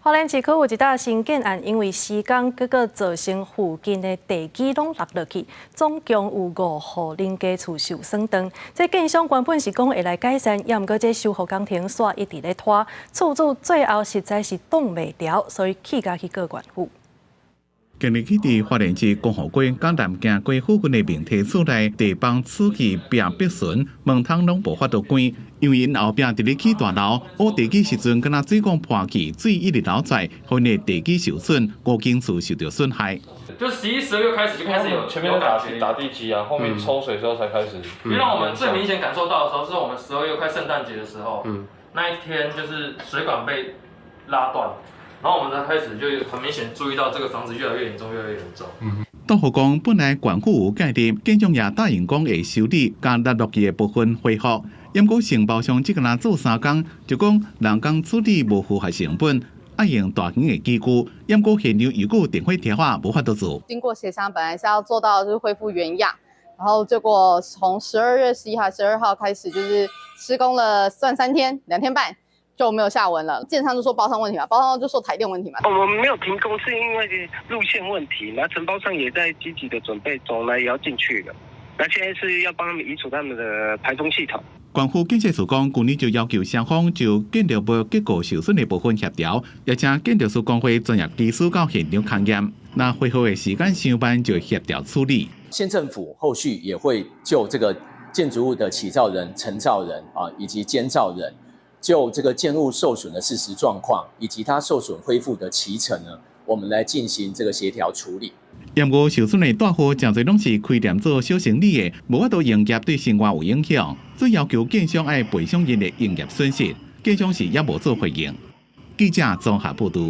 花莲市区有一搭新建案，因为施工，结果造成附近的地基拢落落去，总共有5户人家厝受损重。这建商原本是讲会来改善，也毋过这修复工程煞一直咧拖，厝主最后实在是挡袂牢，所以起家去告县府。今日起，伫花莲市公河街、港南行街附近的明体厝内，地方厝基壁壁损，门窗拢无法度关，因为因后壁伫咧起大楼，挖地基时阵，敢若水管破去，水一直流出来，因为地基受损，5间厝受到损害。就11、12月开始就开始有前面打地基啊，后面抽水之后才开始。让我们最明显感受到的时候，是我们12月快圣诞节的时候，那一天就是水管被拉断。然后我们才开始就很明显注意到这个房子越来越严重，越来越严重。当局讲，本来县府有界定，建商也答应讲会修理，将落落去的部分恢复。因过承包商只个人做3工，就讲人工处理无符合成本，爱用大型的机具。因过现场如果有电火条啊，无法度做。经过协商，本来是要做到就是恢复原样，然后结果从12月11号、12号开始，就是施工了算3天，2天半。就没有下文了，建商就说包商问题嘛，包商就说台电问题嘛。我们没有停工是因为路线问题，那承包商也在积极的准备，总来也要进去了。那现在是要帮他们移除他们的排风系统。县府建设署讲，去年就要求双方就建筑物结构受损的部分协调，也请建筑师工会专业技师到现场勘验。那恢复的时间上班就协调处理。县政府后续也会就这个建筑物的起造人、承造人以及监造人。就这个建物受损的事实状况，以及它受损恢复的期程呢，我们来进行这个协调处理。因过受损的大户真侪拢是开店做小生意的，无法度营业对生活有影响，所以要求建商爱赔偿因的营业损失。建商是也无做回应。记者综合报道。